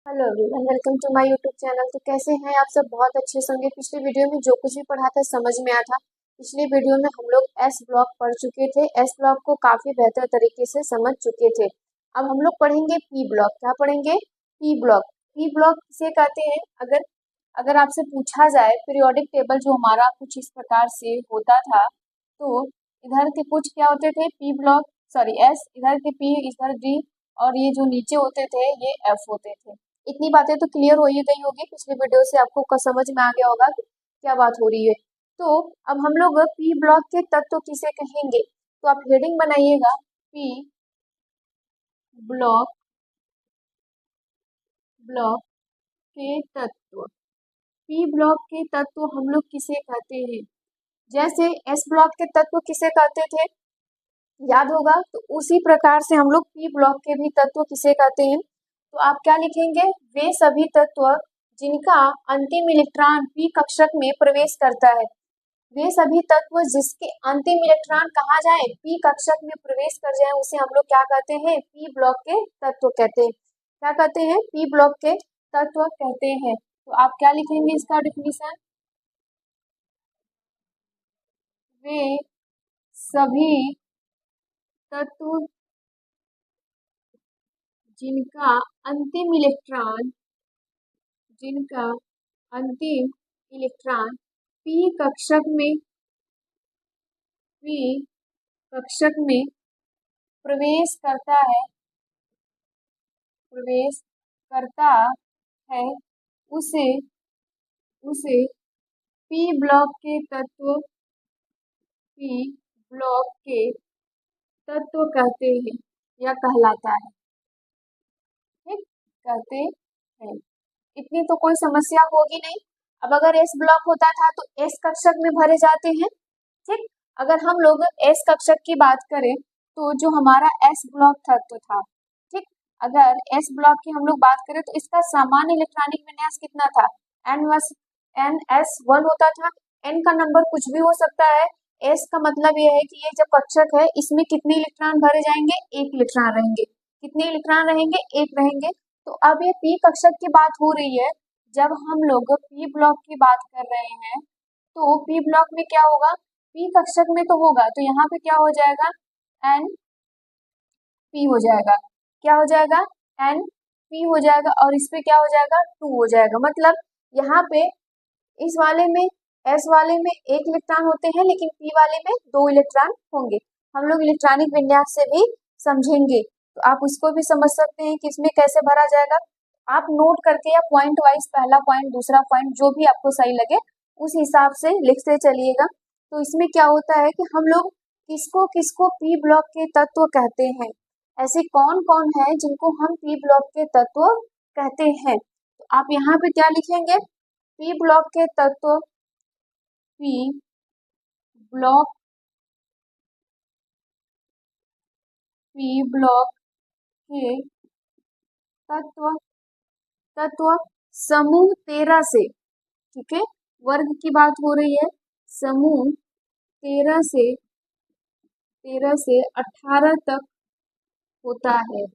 Hello everyone, welcome to my YouTube channel. तो कैसे हैं आप सब? बहुत अच्छे से होंगे। पिछले वीडियो में जो कुछ भी पढ़ा था समझ में आया था। पिछले वीडियो में हम लोग एस ब्लॉक पढ़ चुके थे, एस ब्लॉक को काफी बेहतर तरीके से समझ चुके थे। अब हम लोग पढ़ेंगे पी ब्लॉक। क्या पढ़ेंगे? P block. पी ब्लॉक किसे कहते हैं? अगर अगर आपसे पूछा जाए पीरियोडिक टेबल जो हमारा कुछ इस प्रकार से होता था, तो इधर के कुछ क्या होते थे? पी ब्लॉक, सॉरी एस, इधर के पी, इधर डी, और ये जो नीचे होते थे ये एफ होते थे। इतनी बातें तो क्लियर हो ही गई होगी, पिछले वीडियो से आपको समझ में आ गया होगा कि क्या बात हो रही है। तो अब हम लोग पी ब्लॉक के तत्व किसे कहेंगे? तो आप हेडिंग बनाइएगा, पी ब्लॉक, ब्लॉक के तत्व। पी ब्लॉक के तत्व हम लोग किसे कहते हैं? जैसे एस ब्लॉक के तत्व किसे कहते थे, याद होगा? तो उसी प्रकार से हम लोग पी ब्लॉक के भी तत्व किसे कहते हैं? तो आप क्या लिखेंगे? वे सभी तत्व जिनका अंतिम इलेक्ट्रॉन पी कक्षक में प्रवेश करता है। वे सभी तत्व जिसके अंतिम इलेक्ट्रॉन कहाँ जाए? पी कक्षक में प्रवेश कर जाए, उसे हम लोग क्या कहते हैं? पी ब्लॉक के तत्व कहते हैं। क्या कहते हैं? पी ब्लॉक के तत्व कहते हैं। तो आप क्या लिखेंगे इसका डिफिनीशन? वे सभी तत्व जिनका अंतिम इलेक्ट्रॉन, जिनका अंतिम इलेक्ट्रॉन पी कक्षक में, पी कक्षक में प्रवेश करता है, प्रवेश करता है, उसे उसे पी ब्लॉक के तत्व, पी ब्लॉक के तत्व कहते हैं या कहलाता है। ठीक, कहते हैं। इतनी तो कोई समस्या होगी नहीं। अब अगर एस ब्लॉक होता था तो एस कक्षक में भरे जाते हैं। ठीक, अगर हम लोग एस कक्षक की बात करें तो जो हमारा एस ब्लॉक तत्व था, ठीक, अगर एस ब्लॉक की हम लोग बात करें तो इसका सामान्य इलेक्ट्रॉनिक विन्यास कितना था? N+N+1 होता था। एन का नंबर कुछ भी हो सकता है। एस का मतलब ये है कि ये जब कक्षक है इसमें कितने इलेक्ट्रॉन भरे जाएंगे? एक इलेक्ट्रॉन रहेंगे। कितने इलेक्ट्रॉन रहेंगे? एक रहेंगे। तो अब ये पी कक्षक की बात हो रही है। जब हम लोग पी ब्लॉक की बात कर रहे हैं तो पी ब्लॉक में क्या होगा? पी कक्षक में तो होगा, तो यहाँ पे क्या हो जाएगा? एन पी हो जाएगा। क्या हो जाएगा? एन पी हो जाएगा, और इस पे क्या हो जाएगा? 2 हो जाएगा। मतलब यहाँ पे इस वाले में, एस वाले में एक इलेक्ट्रॉन होते हैं, लेकिन पी वाले में 2 इलेक्ट्रॉन होंगे। हम लोग इलेक्ट्रॉनिक विन्यास से भी समझेंगे, तो आप उसको भी समझ सकते हैं कि इसमें कैसे भरा जाएगा। आप नोट करके या पॉइंट वाइज पहला पॉइंट, दूसरा पॉइंट, जो भी आपको सही लगे उस हिसाब से लिखते चलिएगा। तो इसमें क्या होता है कि हम लोग किसको किसको पी ब्लॉक के तत्व कहते हैं? ऐसे कौन कौन है जिनको हम पी ब्लॉक के तत्व कहते हैं? तो आप यहाँ पे क्या लिखेंगे? पी ब्लॉक के तत्व, पी ब्लॉक, पी ब्लॉक के तत्व, तत्व समूह 13 से, ठीक है, वर्ग की बात हो रही है। समूह 13 से, 13 से 18 तक होता है।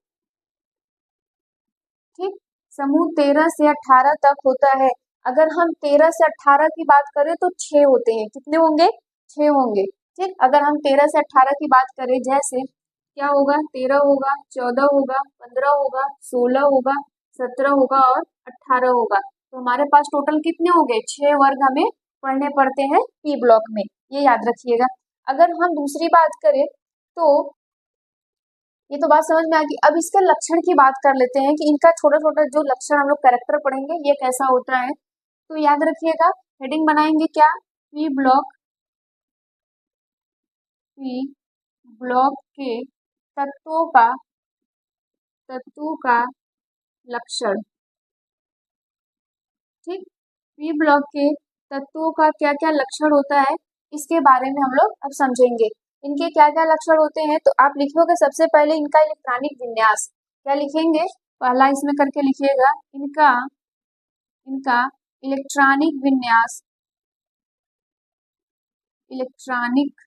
ठीक, समूह 13 से 18 तक होता है। अगर हम 13 से 18 की बात करें तो 6 होते हैं। कितने होंगे? 6 होंगे। ठीक, अगर हम 13 से 18 की बात करें, जैसे क्या होगा? 13 होगा, 14 होगा, 15 होगा, 16 होगा, 17 होगा और 18 होगा। तो हमारे पास टोटल कितने हो गए? 6 वर्ग हमें पढ़ने पड़ते हैं पी ब्लॉक में, ये याद रखिएगा। अगर हम दूसरी बात करें तो ये तो बात समझ में आ गई। अब इसके लक्षण की बात कर लेते हैं कि इनका छोटा छोटा जो लक्षण हम लोग कैरेक्टर पढ़ेंगे ये कैसा होता है। तो याद रखिएगा, हेडिंग बनाएंगे क्या? पी ब्लॉक, पी ब्लॉक के तत्वों का, तत्वों का लक्षण। ठीक, पी ब्लॉक के तत्वों का क्या क्या लक्षण होता है इसके बारे में हम लोग अब समझेंगे। इनके क्या क्या लक्षण होते हैं, तो आप लिखोगे सबसे पहले इनका इलेक्ट्रॉनिक विन्यास। क्या लिखेंगे? पहला इसमें करके लिखिएगा, इनका, इनका इलेक्ट्रॉनिक विन्यास, इलेक्ट्रॉनिक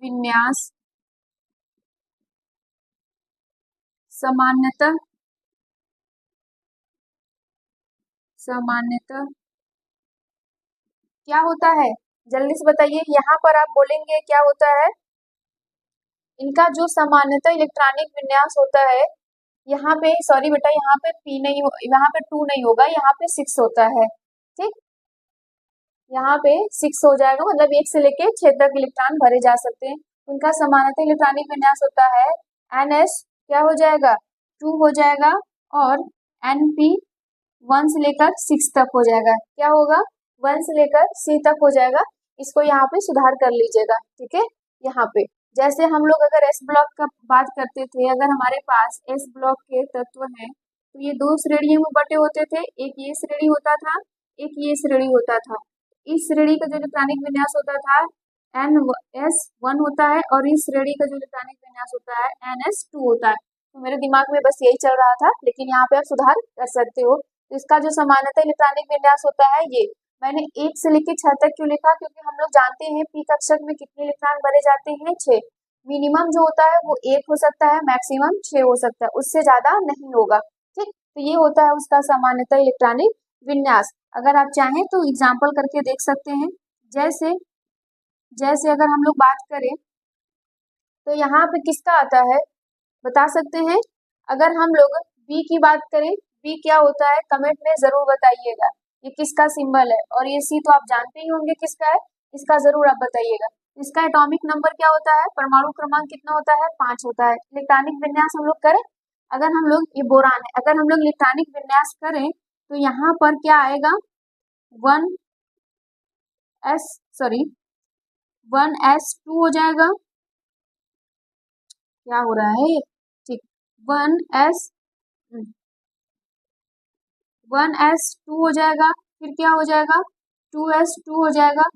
विन्यास सामान्यतः, सामान्यतः क्या होता है, जल्दी से बताइए। यहाँ पर आप बोलेंगे क्या होता है, इनका जो सामान्यतः इलेक्ट्रॉनिक विन्यास होता है, यहाँ पे सॉरी बेटा, यहाँ पे पी नहीं हो, यहाँ पे 2 नहीं होगा, यहाँ पे 6 होता है। ठीक, यहाँ पे 6 हो जाएगा, मतलब 1 से लेके 6 तक इलेक्ट्रॉन भरे जा सकते हैं। उनका सामान्यतः इलेक्ट्रॉनिक विन्यास होता है NS क्या हो जाएगा 2 हो जाएगा, और NP 1 से लेकर 6 तक हो जाएगा। क्या होगा 1 से लेकर 6 तक हो जाएगा। इसको यहाँ पे सुधार कर लीजिएगा, ठीक है। यहाँ पे जैसे हम लोग अगर S ब्लॉक का बात करते थे, अगर हमारे पास S ब्लॉक के तत्व हैं तो ये 2 श्रेणियों में बटे होते थे, एक ये श्रेणी होता था, एक ये श्रेणी होता था। इस श्रेणी का जो इलेक्ट्रॉनिक विन्यास होता था NS1 होता है, और इस श्रेणी का जो इलेक्ट्रॉनिक विन्यास होता है NS2 होता है। तो मेरे दिमाग में बस यही चल रहा था, लेकिन यहाँ पे आप सुधार कर सकते हो। तो इसका जो सामान्यतः इलेक्ट्रॉनिक विन्यास होता है, ये मैंने 1 से लेकर 6 तक क्यों लिखा, क्योंकि हम लोग जानते हैं पी कक्षक में कितने इलेक्ट्रॉन भरे जाते हैं 6। मिनिमम जो होता है वो 1 हो सकता है, मैक्सिमम 6 हो सकता है, उससे ज्यादा नहीं होगा। ठीक, तो ये होता है उसका सामान्यतः इलेक्ट्रॉनिक विन्यास। अगर आप चाहें तो एग्जाम्पल करके देख सकते हैं। जैसे जैसे अगर हम लोग बात करें तो यहाँ पे किसका आता है बता सकते हैं। अगर हम लोग बी की बात करें, बी क्या होता है कमेंट में जरूर बताइएगा। ये किसका सिंबल है, और ये सी तो आप जानते ही होंगे किसका है, इसका जरूर आप बताइएगा। इसका एटॉमिक नंबर क्या होता है, परमाणु क्रमांक कितना होता है 5 होता है। इलेक्ट्रॉनिक विन्यास हम लोग करें, अगर हम लोग, ये बोरान है, अगर हम लोग इलेक्ट्रॉनिक विन्यास करें तो यहाँ पर क्या आएगा 1s2 हो जाएगा। क्या हो रहा है, ठीक, 1s2 हो जाएगा। फिर क्या हो जाएगा 2s2 हो जाएगा।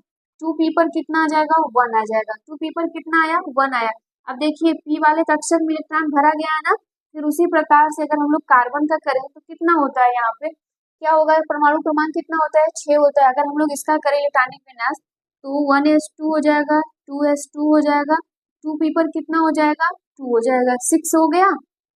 2p पर कितना आ जाएगा 1 आ जाएगा। 2p पर कितना आया 1 आया। अब देखिए p वाले कक्षक में इलेक्ट्रॉन भरा गया है ना। फिर उसी प्रकार से अगर हम लोग कार्बन का करें तो कितना होता है, यहाँ पे क्या होगा, परमाणु क्रमांक कितना होता है 6 होता है। अगर हम लोग इसका करें इलेक्ट्रॉनिक विन्यास तो 1s2 हो जाएगा, 2s2 हो जाएगा, 2p पर कितना हो जाएगा 2 हो जाएगा, 6 हो गया।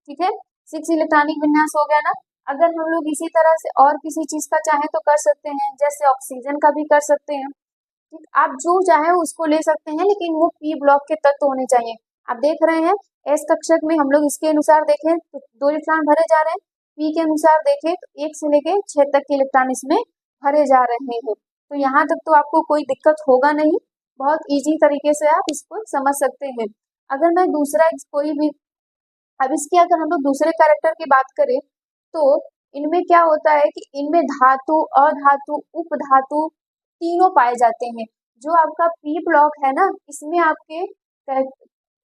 ठीक है, 6 इलेक्ट्रॉनिक विन्यास हो गया ना। अगर हम लोग इसी तरह से और किसी चीज का चाहे तो कर सकते हैं, जैसे ऑक्सीजन का भी कर सकते हैं। ठीक, आप जो चाहे उसको ले सकते हैं, लेकिन वो पी ब्लॉक के तत्व होने चाहिए। आप देख रहे हैं एस कक्षक में हम लोग इसके अनुसार देखें तो 2 इलेक्ट्रॉन भरे जा रहे हैं, पी के अनुसार देखें तो 1 से लेके 6 तक के इलेक्ट्रॉन इसमें भरे जा रहे हैं। तो यहाँ तक तो आपको कोई दिक्कत होगा नहीं, बहुत इजी तरीके से आप इसको समझ सकते हैं। अगर मैं दूसरा कोई भी, अब इसकी अगर हम लोग दूसरे कैरेक्टर की बात करें तो इनमें क्या होता है कि इनमें धातु, अधातु, उपधातु तीनों पाए जाते हैं। जो आपका पी ब्लॉक है ना, इसमें आपके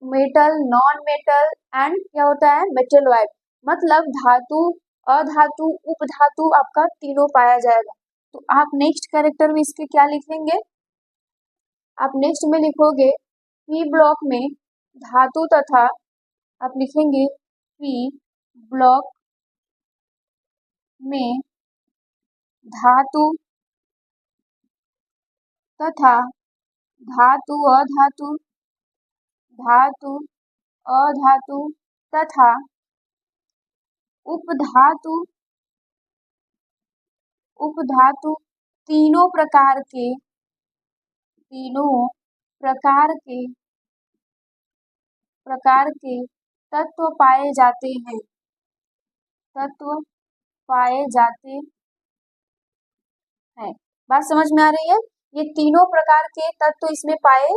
मेटल, नॉन मेटल एंड क्या होता है मेटलॉइड, मतलब धातु, अधातु, उपधातु आपका तीनों पाया जाएगा। तो आप नेक्स्ट कैरेक्टर में इसके क्या लिखेंगे, आप नेक्स्ट में लिखोगे पी ब्लॉक में धातु तथा, आप लिखेंगे पी ब्लॉक में धातु तथा धातु अधातु, धातु अधातु तथा उपधातु, उपधातु तीनों प्रकार के तत्व पाए जाते हैं, तत्व पाए जाते हैं। बात समझ में आ रही है, ये तीनों प्रकार के तत्व इसमें पाए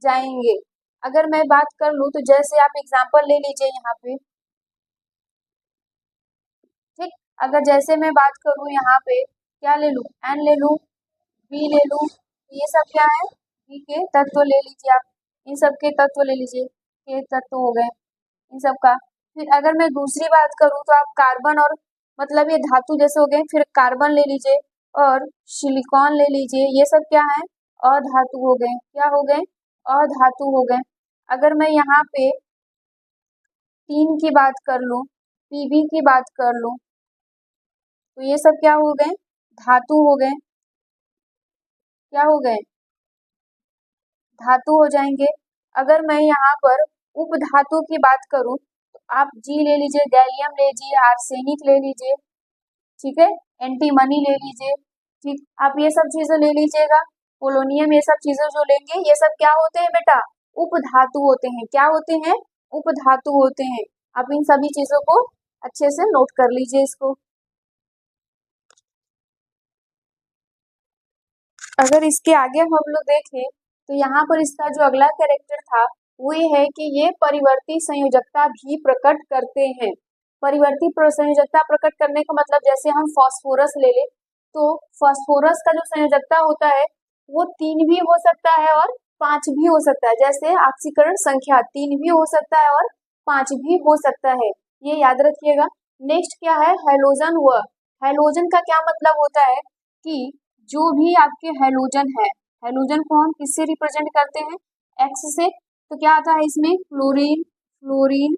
जाएंगे। अगर मैं बात कर लूं तो जैसे आप एग्जांपल ले लीजिए यहाँ पे, ठीक, अगर जैसे मैं बात करूं यहाँ पे क्या ले लूं, एन ले लूं, बी ले लूं, ये सब क्या है बी के तत्व ले लीजिए आप, इन सब के तत्व ले लीजिए, के तत्व हो गए इन सब का। फिर अगर मैं दूसरी बात करूं तो आप कार्बन और, मतलब ये धातु जैसे हो गए, फिर कार्बन ले लीजिए और सिलिकॉन ले लीजिए, ये सब क्या है अधातु हो गए। क्या हो गए अधातु हो गए। अगर मैं यहाँ पे 3 की बात कर लूं, पीबी की बात कर लूं, तो ये सब क्या हो गए धातु हो गए। क्या हो गए धातु हो जाएंगे। अगर मैं यहाँ पर उपधातु की बात करूं तो आप जी ले लीजिए, गैलियम ले लीजिए, आर्सेनिक ले लीजिए, ठीक है, एंटीमनी ले लीजिए, ठीक, आप ये सब चीजें ले लीजिएगा, पोलोनियम, ये सब चीजें जो लेंगे ये सब क्या होते हैं बेटा, उपधातु होते हैं। क्या होते हैं, उपधातु होते हैं। आप इन सभी चीजों को अच्छे से नोट कर लीजिए इसको। अगर इसके आगे हम लोग देखें तो यहाँ पर इसका जो अगला कैरेक्टर था वो ये है कि ये परिवर्ती संयोजकता भी प्रकट करते हैं। परिवर्ती संयोजकता प्रकट करने का मतलब जैसे हम फास्फोरस ले ले तो फास्फोरस का जो संयोजकता होता है वो 3 भी हो सकता है और 5 भी हो सकता है। जैसे ऑक्सीकरण संख्या 3 भी हो सकता है और 5 भी हो सकता है, ये याद रखिएगा। नेक्स्ट क्या है, हैलोजन हुआ। हैलोजन का क्या मतलब होता है कि जो भी आपके हैलोजन है, हैलोजन को हम किससे रिप्रेजेंट करते हैं, एक्स से, तो क्या आता है इसमें chlorine, fluorine,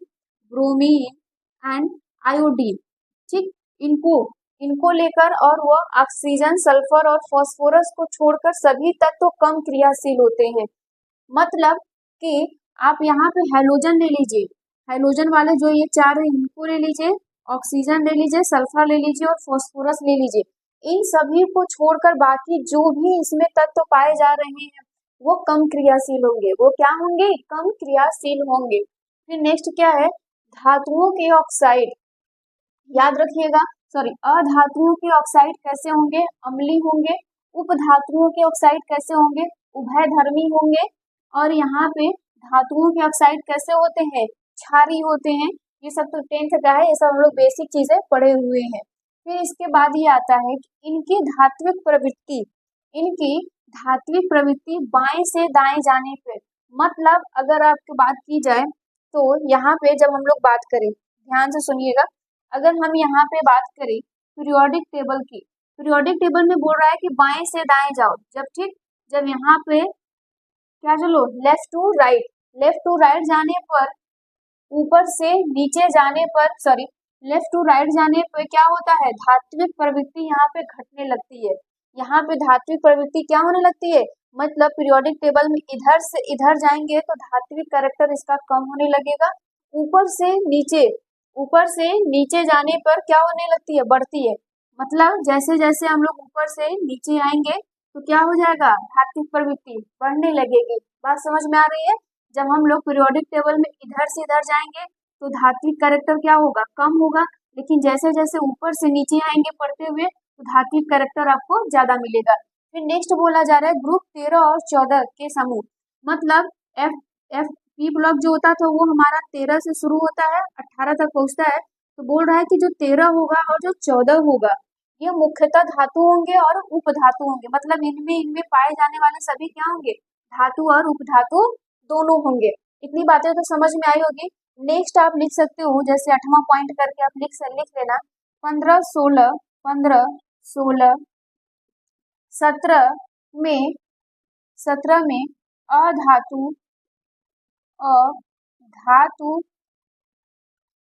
bromine and iodine, ठीक, इनको लेकर और वो ऑक्सीजन, सल्फर और फास्फोरस को छोड़कर सभी तत्व कम क्रियाशील होते हैं। मतलब कि आप यहाँ पे हैलोजन ले लीजिए, हैलोजन वाले जो ये 4 है इनको ले लीजिए, ऑक्सीजन ले लीजिए, सल्फर ले लीजिए और फास्फोरस ले लीजिए। इन सभी को छोड़कर बाकी जो भी इसमें तत्व पाए जा रहे हैं वो कम क्रियाशील होंगे। वो क्या होंगे, कम क्रियाशील होंगे। फिर नेक्स्ट क्या है, धातुओं के ऑक्साइड, याद रखिएगा, सॉरी, अधातुओं के ऑक्साइड कैसे होंगे, अम्लीय होंगे। उपधातुओं के ऑक्साइड कैसे होंगे, उभयधर्मी होंगे। और यहाँ पे धातुओं के ऑक्साइड कैसे होते हैं, क्षारीय होते हैं। ये सब तो 10th का है, ये सब हम लोग बेसिक चीजें पढ़े हुए हैं। फिर इसके बाद ये आता है कि इनकी धात्विक प्रवृत्ति बाएं से दाएं जाने पे, मतलब अगर आपकी बात की जाए तो यहाँ पे जब हम लोग बात करें, ध्यान से सुनिएगा, अगर हम यहाँ पे बात करें पीरियोडिक टेबल की, पीरियोडिक टेबल में बोल रहा है कि बाएं से दाएं जाओ, जब ठीक, जब यहाँ पे क्या, चलो लेफ्ट टू राइट जाने पर, ऊपर से नीचे जाने पर, सॉरी, लेफ्ट टू राइट जाने पर क्या होता है, धात्विक प्रवृत्ति यहाँ पे घटने लगती है। यहाँ पे धात्विक प्रवृत्ति क्या होने लगती है, मतलब पीरियोडिक टेबल में इधर से इधर जाएंगे तो धात्विक कैरेक्टर इसका कम होने लगेगा। ऊपर से नीचे जाने पर क्या होने लगती है, बढ़ती है। मतलब जैसे जैसे हम लोग ऊपर से नीचे आएंगे तो क्या हो जाएगा, धात्विक प्रवृत्ति बढ़ने लगेगी। बात समझ में आ रही है। जब हम लोग पीरियोडिक टेबल में इधर से इधर जाएंगे तो धात्विक कैरेक्टर क्या होगा, कम होगा। लेकिन जैसे जैसे ऊपर से नीचे आएंगे पढ़ते हुए तो धात्विक कैरेक्टर आपको ज्यादा मिलेगा। फिर नेक्स्ट बोला जा रहा है ग्रुप 13 और 14 के समूह, मतलब एफ पी ब्लॉक जो होता था वो हमारा 13 से शुरू होता है 18 तक पहुंचता है। तो बोल रहा है कि जो 13 होगा और जो 14 होगा ये मुख्यतः धातु होंगे और उपधातु होंगे। मतलब इनमें पाए जाने वाले सभी क्या होंगे, धातु और उपधातु दोनों होंगे। इतनी बातें तो समझ में आई होगी। नेक्स्ट आप लिख सकते हो, जैसे 8वां पॉइंट करके आप लिख लेना 15, 16 17 में अधातु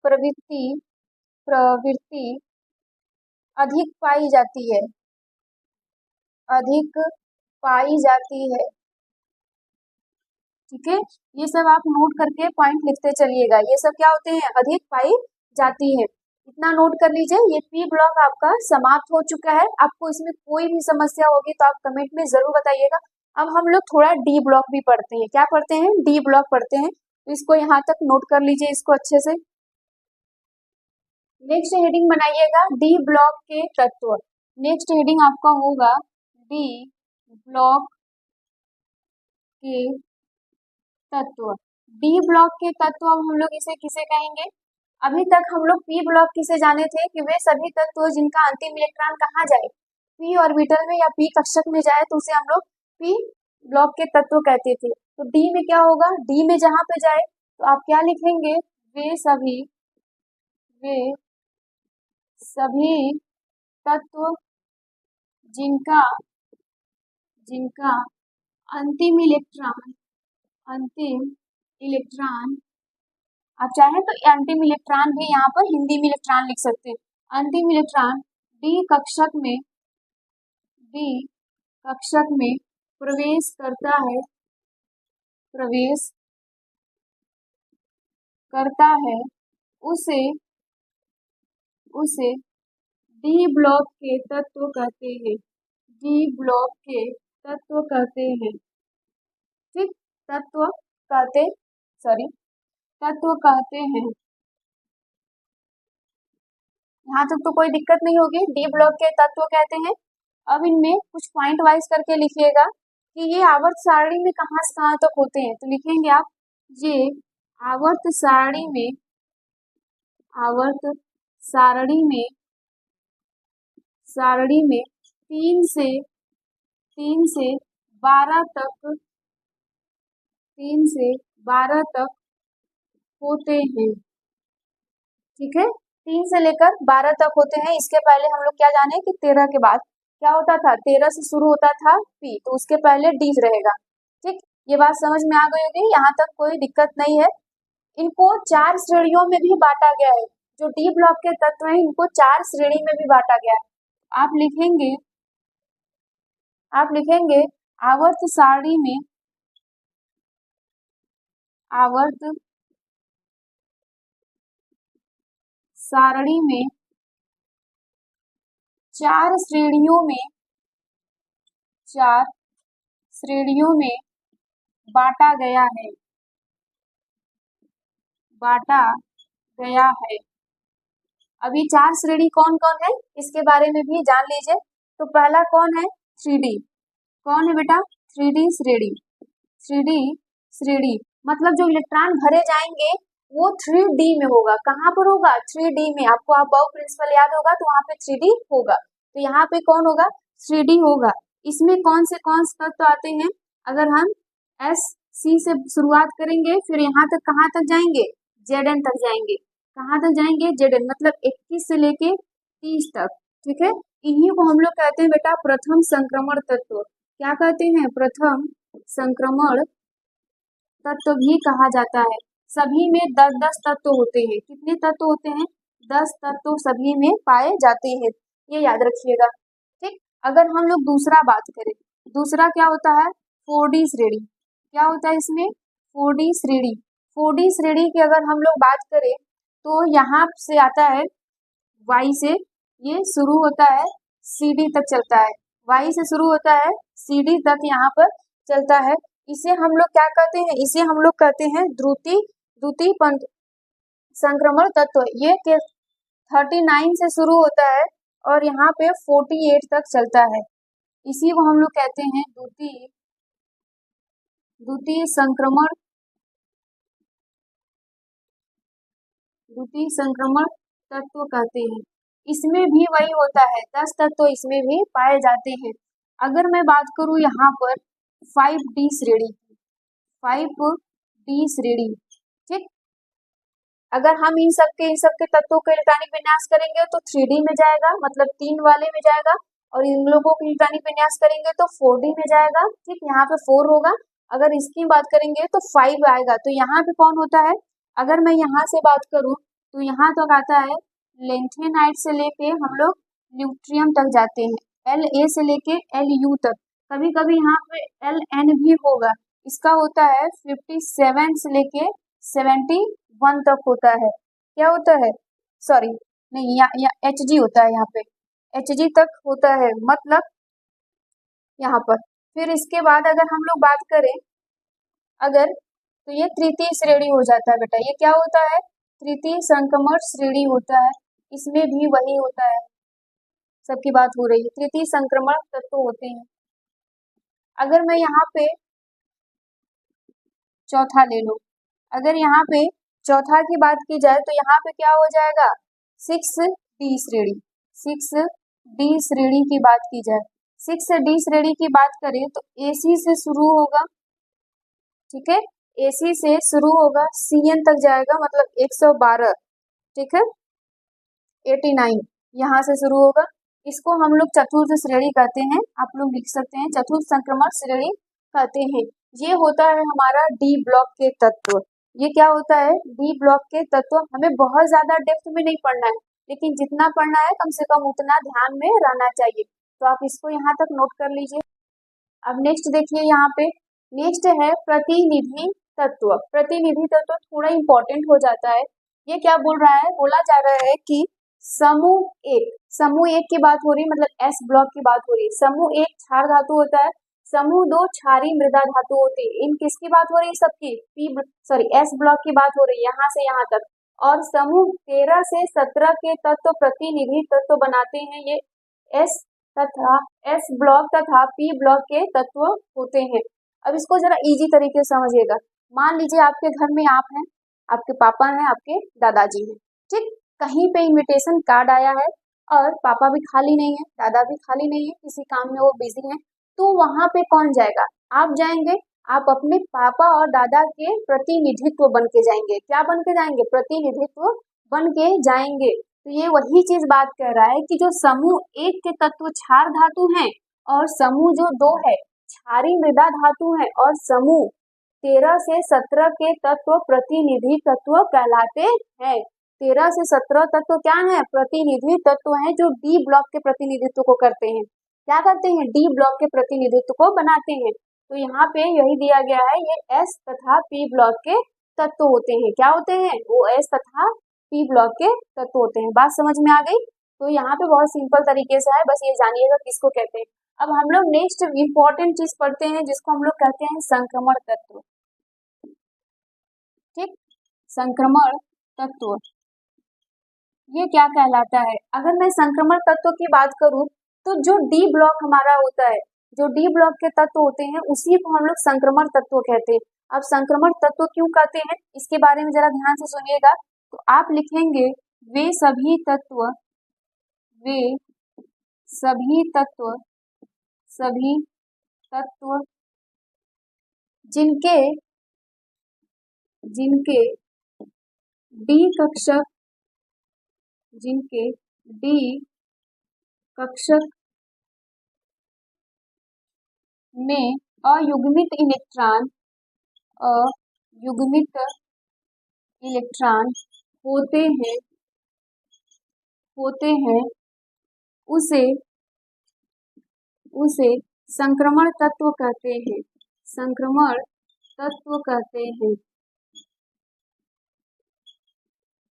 प्रवृत्ति अधिक पाई जाती है, ठीक है। ये सब आप नोट करके पॉइंट लिखते चलिएगा। ये सब क्या होते हैं, अधिक पाई जाती है, इतना नोट कर लीजिए। ये पी ब्लॉक आपका समाप्त हो चुका है। आपको इसमें कोई भी समस्या होगी तो आप कमेंट में जरूर बताइएगा। अब हम लोग थोड़ा डी ब्लॉक भी पढ़ते हैं। क्या पढ़ते हैं, डी ब्लॉक पढ़ते हैं। तो इसको यहाँ तक नोट कर लीजिए इसको अच्छे से। नेक्स्ट हेडिंग बनाइएगा डी ब्लॉक के तत्व। नेक्स्ट हेडिंग आपका होगा डी ब्लॉक के तत्व। डी ब्लॉक के तत्व हम लोग इसे किसे कहेंगे, अभी तक हम लोग पी ब्लॉक किसे जाने थे कि वे सभी तत्व जिनका अंतिम इलेक्ट्रॉन कहाँ जाए, पी ऑर्बिटल में या पी कक्षक में जाए तो उसे हम लोग पी ब्लॉक के तत्व कहते थे। तो डी में क्या होगा, डी में जहां पे जाए तो आप क्या लिखेंगे, वे सभी तत्व जिनका अंतिम इलेक्ट्रॉन, आप चाहें तो अंतिम इलेक्ट्रॉन भी यहाँ पर हिंदी में इलेक्ट्रॉन लिख सकते हैं। अंतिम इलेक्ट्रॉन डी कक्षक में प्रवेश करता है, उसे डी ब्लॉक के तत्व कहते हैं, डी ब्लॉक के तत्व कहते हैं। ठीक, तत्व कहते तत्व कहते हैं। यहाँ तक तो कोई दिक्कत नहीं होगी, डी ब्लॉक के तत्व कहते हैं। अब इनमें कुछ पॉइंट वाइज करके लिखिएगा कि ये आवर्त सारणी में कहाँ से कहाँ तक होते हैं। तो लिखेंगे आप, ये आवर्त सारणी में 3 से 12 तक होते हैं। ठीक है, 3 से लेकर 12 तक होते हैं। इसके पहले हम लोग क्या जाने कि 13 के बाद क्या होता था, 13 से शुरू होता था पी, तो उसके पहले डी रहेगा। ठीक, ये बात समझ में आ गई होगी, यहाँ तक कोई दिक्कत नहीं है। इनको 4 श्रेणियों में भी बांटा गया है। जो डी ब्लॉक के तत्व हैं इनको 4 श्रेणी में भी बांटा गया है। आप लिखेंगे आवर्त सारणी में 4 श्रेणियों में बांटा गया है। अभी 4 श्रेणी कौन कौन है इसके बारे में भी जान लीजिए। तो पहला कौन है, 3D। कौन है बेटा, 3D श्रेणी मतलब जो इलेक्ट्रॉन भरे जाएंगे वो 3D में होगा। कहाँ पर होगा, 3D में। आपको अबाव प्रिंसिपल याद होगा तो वहाँ पे 3D होगा। तो यहाँ पे कौन होगा, 3D होगा। इसमें कौन से तत्व आते हैं, अगर हम SC से शुरुआत करेंगे फिर यहाँ तक कहाँ तक जाएंगे, Zn तक जाएंगे। कहाँ तक जाएंगे, Zn मतलब 21 से लेके 30 तक। ठीक है, इन्हीं को हम लोग कहते हैं बेटा प्रथम संक्रमण तत्व। क्या कहते हैं, प्रथम संक्रमण तत्व भी कहा जाता है। सभी में 10-10 तत्व होते हैं। कितने तत्व होते हैं, 10 तत्व सभी में पाए जाते हैं, ये याद रखिएगा। ठीक, अगर हम लोग दूसरा बात करें, दूसरा क्या होता है, 4D श्रेणी। क्या होता है इसमें, 4D श्रेणी। 4D श्रेणी की अगर हम लोग बात करें तो यहाँ से आता है Y से, ये शुरू होता है CD तक चलता है। Y से शुरू होता है CD तक यहाँ पर चलता है। इसे हम लोग क्या कहते हैं, इसे हम लोग कहते हैं द्वितीय संक्रमण तत्व। ये 39 से शुरू होता है और यहाँ पे 48 तक चलता है। इसी को हम लोग कहते हैं द्वितीय संक्रमण तत्व कहते हैं। इसमें भी वही होता है, 10 तत्व इसमें भी पाए जाते हैं। अगर मैं बात करूं यहाँ पर 5D श्रेणी की, 5D श्रेणी। ठीक, अगर हम इन सबके तत्वों के इलेक्ट्रॉनिक विन्यास करेंगे तो 3D में जाएगा, मतलब 3 वाले में जाएगा, और इन लोगों के इलेक्ट्रॉनिक विन्यास करेंगे तो 4D में जाएगा। ठीक, यहाँ पे 4 होगा। अगर इसकी बात करेंगे तो 5 आएगा। तो यहाँ पे कौन होता है, अगर मैं यहाँ से बात करूं तो यहाँ तक आता है लेंथेनाइट से लेके हम लोग ल्यूट्रियम तक जाते हैं, La से लेके Lu तक। कभी कभी यहाँ पे Ln भी होगा। इसका होता है 57 से लेके 71 तक होता है। क्या होता है, सॉरी नहीं, यहाँ Hg होता है, यहाँ पे Hg तक होता है, मतलब यहाँ पर। फिर इसके बाद अगर हम लोग बात करें अगर, तो ये तृतीय श्रेणी हो जाता है बेटा। ये क्या होता है, तृतीय संक्रमण श्रेणी होता है। इसमें भी वही होता है, सबकी बात हो रही है, तृतीय संक्रमण तत्व होते हैं। अगर मैं यहाँ पे चौथा ले लूं, अगर यहाँ पे चौथा की बात की जाए तो यहाँ पे क्या हो जाएगा, 6D श्रेणी। 6D श्रेणी की बात की जाए, 6D श्रेणी की बात करें तो AC से शुरू होगा। ठीक है, AC से शुरू होगा, Cn तक जाएगा, मतलब 112। ठीक है, 89 यहाँ से शुरू होगा। इसको हम लोग चतुर्थ श्रेणी कहते हैं। आप लोग लिख सकते हैं चतुर्थ संक्रमण श्रेणी कहते हैं। ये होता है हमारा डी ब्लॉक के तत्व। ये क्या होता है, डी ब्लॉक के तत्व। हमें बहुत ज्यादा डेप्थ में नहीं पढ़ना है, लेकिन जितना पढ़ना है कम से कम उतना ध्यान में रहना चाहिए। तो आप इसको यहाँ तक नोट कर लीजिए। अब नेक्स्ट देखिए, यहाँ पे नेक्स्ट है प्रतिनिधि तत्व। प्रतिनिधि तत्व थोड़ा इंपॉर्टेंट हो जाता है। ये क्या बोल रहा है, बोला जा रहा है कि समूह एक की बात हो रही है, मतलब एस ब्लॉक की बात हो रही है। समूह एक क्षार धातु होता है, समूह दो क्षारीय मृदा धातु होती है। इन किसकी बात हो रही है? सबकी एस ब्लॉक की बात हो रही है, यहाँ से यहाँ तक। और समूह 13 से 17 के तत्व प्रतिनिधि तत्व बनाते हैं। ये एस ब्लॉक तथा पी ब्लॉक के तत्व होते हैं। अब इसको जरा इजी तरीके से समझिएगा। मान लीजिए आपके घर में आप हैं, आपके पापा हैं, आपके दादाजी हैं, ठीक। कहीं पे इनविटेशन कार्ड आया है और पापा भी खाली नहीं है, दादा भी खाली नहीं है, किसी काम में वो बिजी हैं, तो वहां पे कौन जाएगा? आप जाएंगे। आप अपने पापा और दादा के प्रतिनिधित्व बन के जाएंगे। क्या बन के जाएंगे? प्रतिनिधित्व बन के जाएंगे। तो ये वही चीज बात कह रहा है कि जो समूह एक के तत्व क्षार धातु हैं और समूह जो 2 है क्षारीय मृदा धातु है, और समूह 13 से 17 के तत्व प्रतिनिधि तत्व कहलाते हैं। 13 से 17 तत्व क्या है? प्रतिनिधि तत्व हैं, जो डी ब्लॉक के प्रतिनिधित्व को करते हैं। क्या करते हैं? डी ब्लॉक के प्रतिनिधित्व को बनाते हैं। तो यहाँ पे यही दिया गया है, ये एस तथा पी ब्लॉक के तत्व होते हैं। क्या होते हैं? वो एस तथा पी ब्लॉक के तत्व होते हैं। बात समझ में आ गई? तो यहाँ पे बहुत सिंपल तरीके से है, बस ये जानिएगा किसको कहते हैं। अब हम लोग नेक्स्ट इंपॉर्टेंट चीज पढ़ते हैं, जिसको हम लोग कहते हैं संक्रमण तत्व। ठीक, संक्रमण तत्व ये क्या कहलाता है? अगर मैं संक्रमण तत्व की बात करूं तो जो डी ब्लॉक हमारा होता है, जो डी ब्लॉक के तत्व होते हैं, उसी को हम लोग संक्रमण तत्व कहते हैं। अब संक्रमण तत्व क्यों कहते हैं, इसके बारे में जरा ध्यान से सुनिएगा। तो आप लिखेंगे वे सभी तत्व जिनके डी कक्षक में अयुग्मित इलेक्ट्रॉन होते हैं उसे संक्रमण तत्व कहते हैं।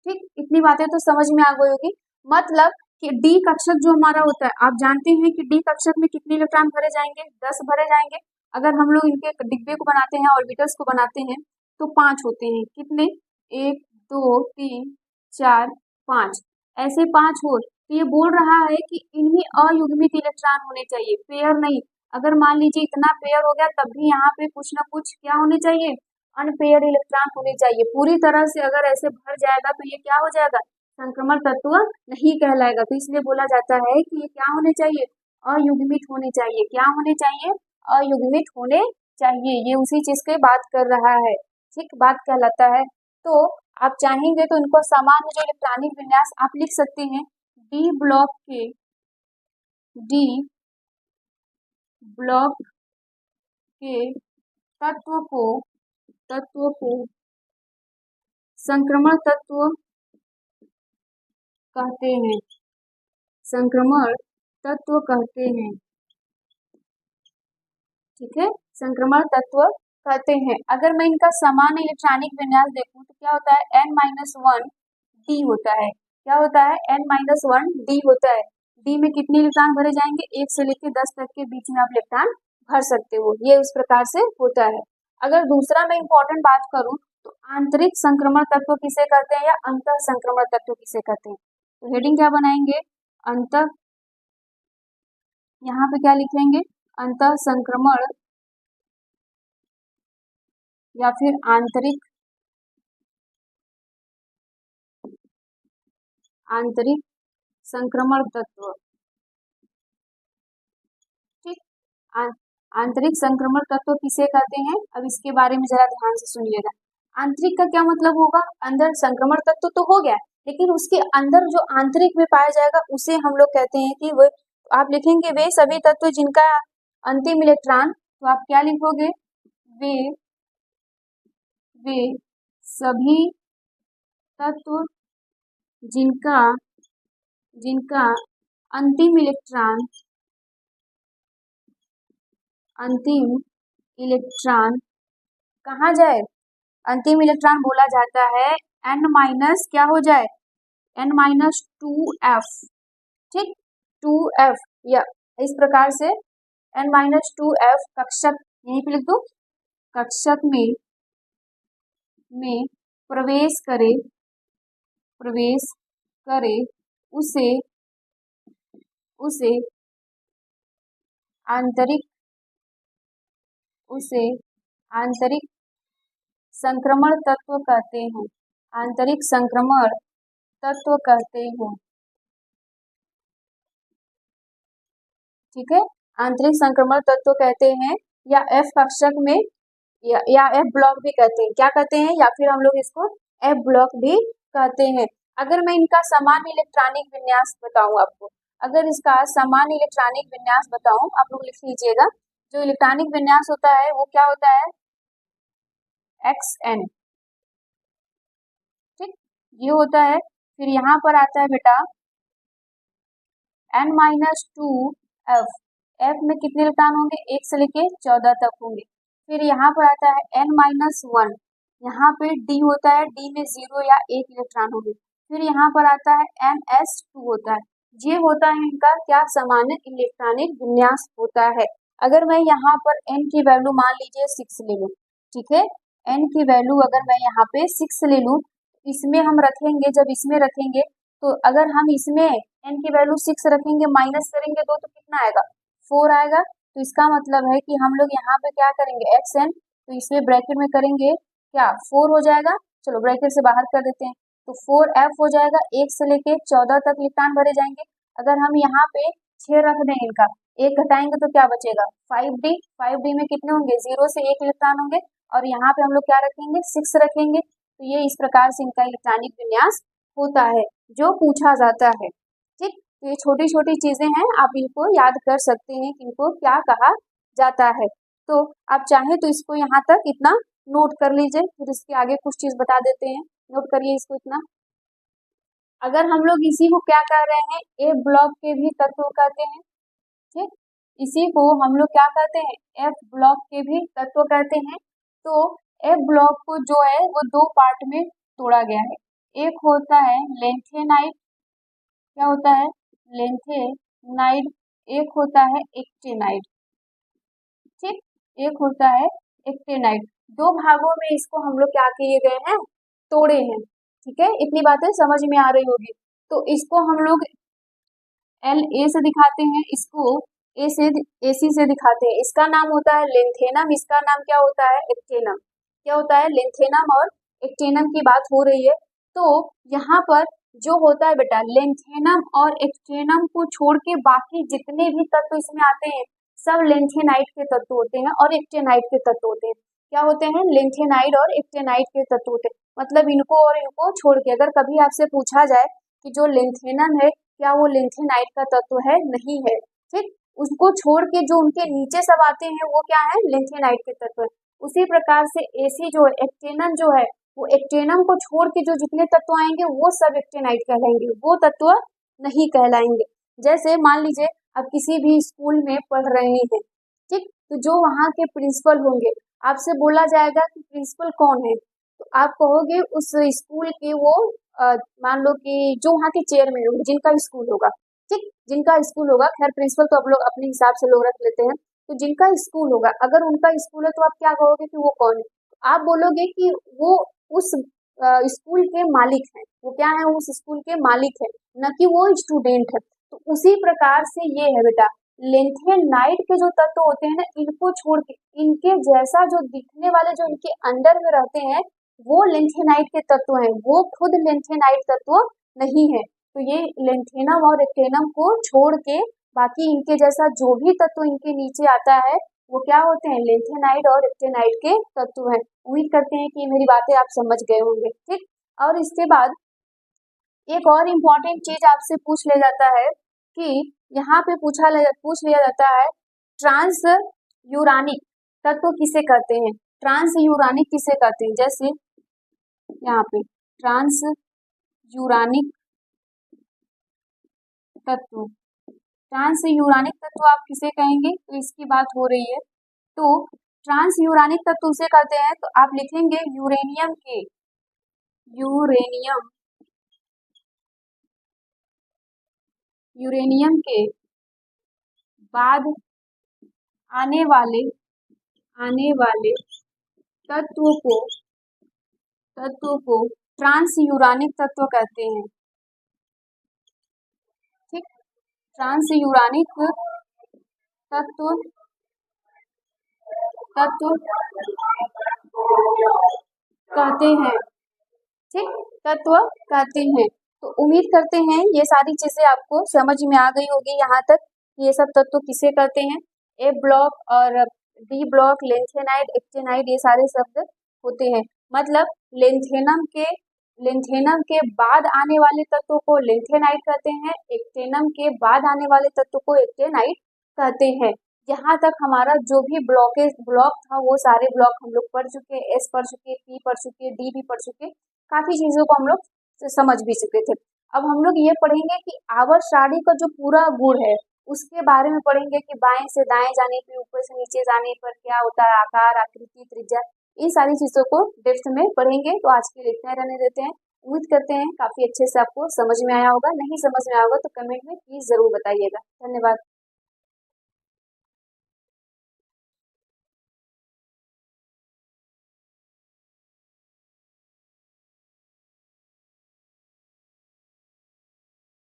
ठीक, इतनी बातें तो समझ में आ गई होगी। मतलब कि डी कक्षक जो हमारा होता है, आप जानते हैं कि डी कक्षक में कितने इलेक्ट्रॉन भरे जाएंगे? 10 भरे जाएंगे। अगर हम लोग इनके डिब्बे को बनाते हैं, ऑर्बिटल्स को बनाते हैं, तो 5 होते हैं। कितने? 1 2 3 4 5, ऐसे 5 हो। तो ये बोल रहा है कि इनमें अयुग्मित इलेक्ट्रॉन होने चाहिए, पेयर नहीं। अगर मान लीजिए इतना पेयर हो गया, तब भी यहाँ पे कुछ ना कुछ क्या होने चाहिए? अनपेयर इलेक्ट्रॉन होने चाहिए। पूरी तरह से अगर ऐसे भर जाएगा तो ये क्या हो जाएगा? संक्रमण तत्व नहीं कहलाएगा। तो इसलिए बोला जाता है कि ये क्या होने चाहिए? अयुग्मित होने चाहिए। क्या होने चाहिए? अयुग्मित होने चाहिए। ये उसी चीज की बात कर रहा है। ठीक, बात कहलाता है। तो आप चाहेंगे तो इनको सामान्य जो इलेक्ट्रॉनिक विन्यास आप लिख सकते हैं, डी ब्लॉक के तत्व को संक्रमण तत्व कहते हैं। ठीक है, संक्रमण तत्व कहते हैं। अगर मैं इनका सामान्य इलेक्ट्रॉनिक विन्यास देखूं तो क्या होता है? n-1 डी होता है। क्या होता है? n-1 डी होता है। डी में कितने इलेक्ट्रॉन भरे जाएंगे? 1 से लेकर 10 तक के बीच में आप इलेक्ट्रॉन भर सकते हो। ये उस प्रकार से होता है। अगर दूसरा मैं इंपॉर्टेंट बात करूं तो आंतरिक संक्रमण तत्व किसे कहते हैं या अंतः संक्रमण तत्व किसे कहते हैं? तो हेडिंग क्या बनाएंगे? अंतः, यहाँ पे क्या लिखेंगे? अंतः संक्रमण या फिर आंतरिक संक्रमण तत्व। ठीक, आंतरिक संक्रमण तत्व किसे कहते हैं? अब इसके बारे में जरा ध्यान से सुनिएगा। आंतरिक का क्या मतलब होगा? अंदर संक्रमण तत्व तो हो गया, लेकिन उसके अंदर जो आंतरिक में पाया जाएगा उसे हम लोग कहते हैं कि वो, आप लिखेंगे वे सभी तत्व जिनका अंतिम इलेक्ट्रॉन, तो आप क्या लिखोगे? वे सभी तत्व जिनका अंतिम इलेक्ट्रॉन कहाँ जाए? अंतिम इलेक्ट्रॉन बोला जाता है n- क्या हो जाए? N-2F, ठीक, 2F, या इस प्रकार से N-2F कक्षक, यहीं पे लिख दो, कक्षक में प्रवेश करे उसे आंतरिक संक्रमण तत्व कहते हैं। आंतरिक संक्रमण तत्व कहते हैं, ठीक है, आंतरिक संक्रमण तत्व कहते हैं, या F कक्षक में, या F ब्लॉक भी कहते हैं। क्या कहते हैं? या फिर हम लोग इसको F ब्लॉक भी कहते हैं। अगर मैं इनका सामान्य इलेक्ट्रॉनिक विन्यास बताऊं आपको, अगर इसका सामान्य इलेक्ट्रॉनिक विन्यास बताऊं, आप लोग लिख लीजिएगा। जो इलेक्ट्रॉनिक विन्यास होता है वो क्या होता है? XN, ठीक, ये होता है। फिर यहाँ पर आता है बेटा N-2F, F में कितने इलेक्ट्रॉन होंगे? 1 से लेके 14 तक होंगे। फिर यहाँ पर आता है N-1, यहाँ पे D होता है, D में 0 या 1 इलेक्ट्रॉन होंगे। फिर यहाँ पर आता है NS2 होता है। ये होता है इनका क्या? सामान्य इलेक्ट्रॉनिक विन्यास होता है। अगर मैं यहाँ पर N की वैल्यू मान लीजिए 6 ले लूँ, ठीक है, N की वैल्यू अगर मैं यहाँ पे 6 ले लूँ, इसमें हम रखेंगे, जब इसमें रखेंगे तो अगर हम इसमें N की वैल्यू 6 रखेंगे, माइनस करेंगे 2 तो कितना आएगा? 4 आएगा। तो इसका मतलब है कि हम लोग यहाँ पे क्या करेंगे? XN, तो इसमें ब्रैकेट में करेंगे क्या? 4 हो जाएगा। चलो ब्रैकेट से बाहर कर देते हैं, तो 4F हो जाएगा। 1 से लेके 14 तक इलेक्ट्रॉन भरे जाएंगे। अगर हम यहाँ पे 6 रख दें, इनका 1 घटाएंगे तो क्या बचेगा? 5D। 5D में कितने होंगे? 0 से 1 इलेक्ट्रॉन होंगे। और यहाँ पे हम लोग क्या रखेंगे? 6 रखेंगे। तो ये इस प्रकार से इनका इलेक्ट्रॉनिक विन्यास होता है जो पूछा जाता है, ठीक। तो ये छोटी छोटी चीजें हैं, आप इनको याद कर सकते हैं कि इनको क्या कहा जाता है। तो आप चाहें तो इसको यहाँ तक इतना नोट कर लीजिए, फिर इसके आगे कुछ चीज बता देते हैं। नोट करिए इसको इतना। अगर हम लोग इसी को क्या कह रहे हैं? ए ब्लॉक के भी तत्व कहते हैं, ठीक। इसी को हम लोग क्या कहते हैं? एफ ब्लॉक के भी तत्व कहते हैं। तो एफ ब्लॉक को जो है वो 2 पार्ट में तोड़ा गया है। एक होता है लेंथेनाइड, क्या होता है? लेंथेनाइड। एक होता है एक्टेनाइड, ठीक, एक होता है एक्टेनाइड। 2 भागों में इसको हम लोग क्या किए गए हैं? तोड़े हैं, ठीक है। इतनी बातें समझ में आ रही होगी। तो इसको हम लोग LA से दिखाते हैं, इसको AC से दिखाते हैं। इसका नाम होता है लेंथेनम, इसका नाम क्या होता है? एक्टेनम। क्या होता है? लेंथेनम और एक्टेनम की बात हो रही है। तो यहाँ पर जो होता है बेटा, लेंथेनम और एक्टेनम को छोड़ के बाकी जितने भी तत्व इसमें आते हैं सब लेंथेनाइड के तत्व होते हैं और एक्टेनाइड के तत्व होते हैं। क्या होते हैं? लेंथेनाइड और एक्टेनाइड के तत्व होते हैं। मतलब इनको और इनको छोड़ के अगर कभी आपसे पूछा जाए कि जो लेंथेनम है क्या वो लेंथेनाइड का तत्व है? नहीं है, ठीक। उसको छोड़ के जो उनके नीचे सब आते हैं वो क्या है? लेंथेनाइड के तत्व है। उसी प्रकार से AC जो है, एक्टेनम जो है, वो एक्टेनम को छोड़ के जो जितने तत्व आएंगे वो सब एक्टेनाइड कहलाएंगे, वो तत्व नहीं कहलाएंगे। जैसे मान लीजिए आप किसी भी स्कूल में पढ़ रहे हैं, ठीक, तो जो वहाँ के प्रिंसिपल होंगे, आपसे बोला जाएगा कि प्रिंसिपल कौन है, तो आप कहोगे उस स्कूल के वो मान लो कि जो वहाँ के चेयरमैन होंगे, जिनका स्कूल होगा, ठीक, जिनका स्कूल होगा। खैर प्रिंसिपल तो आप लोग अपने हिसाब से लोग रख लेते हैं। तो जिनका स्कूल होगा, अगर उनका स्कूल है तो आप क्या कहोगे कि वो कौन है? आप बोलोगे कि वो उस स्कूल के मालिक हैं। वो क्या है? उस स्कूल के मालिक है, न कि वो स्टूडेंट है। तो उसी प्रकार से ये है बेटा, लेंथेनाइड के जो तत्व होते हैं ना, इनको छोड़ के इनके जैसा जो दिखने वाले जो इनके अंदर में रहते हैं वो लेंथेनाइड के तत्व हैं, वो खुद लेंथेनाइड तत्व नहीं है। तो ये लेंथेनम और एक्टेनम को छोड़ के बाकी इनके जैसा जो भी तत्व इनके नीचे आता है वो क्या होते हैं? लेंथेनाइड और एक्टेनाइड के तत्व हैं। उम्मीद करते हैं कि मेरी बातें आप समझ गए होंगे, ठीक। और इसके बाद एक और इम्पोर्टेंट चीज आपसे पूछ लिया जाता है कि यहाँ पे पूछ लिया जाता है ट्रांस यूरानिक तत्व किसे कहते हैं? ट्रांस यूरानिक किसे कहते हैं? जैसे यहाँ पे ट्रांस यूरानिक तत्व, ट्रांस यूरानिक तत्व आप किसे कहेंगे? तो इसकी बात हो रही है। तो ट्रांस यूरानिक तत्व उसे कहते हैं, तो आप लिखेंगे यूरेनियम के, यूरेनियम यूरेनियम के बाद आने वाले तत्व को ट्रांस यूरानिक तत्व कहते हैं। ठीक, ट्रांस यूरानिक तत्व कहते हैं। ठीक, तत्व कहते हैं। तो उम्मीद करते हैं ये सारी चीजें आपको समझ में आ गई होगी यहाँ तक, ये सब तत्व किसे कहते हैं। ए ब्लॉक और डी ब्लॉक, लेंथेनाइड, एक्टिनाइड, ये सारे शब्द होते हैं। मतलब लेंथेनम के बाद आने वाले तत्व को लेंथेनाइड कहते हैं, एक्टेनम के बाद आने वाले तत्व को एक्टेनाइड कहते हैं। यहाँ तक हमारा जो भी ब्लॉक था वो सारे ब्लॉक हम लोग पढ़ चुके हैं। एस पढ़ चुके, पी पढ़ चुके, डी भी पढ़ चुके, काफी चीजों को हम लोग समझ भी चुके थे। अब हम लोग ये पढ़ेंगे कि आवर्त सारणी का जो पूरा गुण है उसके बारे में पढ़ेंगे कि बाएं से दाएं जाने पे, ऊपर से नीचे जाने पर क्या होता है, आकार, आकृति, त्रिज्या, इन सारी चीजों को डेप्थ में पढ़ेंगे। तो आज के लिए इतना रहने देते हैं। उम्मीद करते हैं काफी अच्छे से आपको समझ में आया होगा। नहीं समझ में आया होगा तो कमेंट में प्लीज जरूर बताइएगा। धन्यवाद।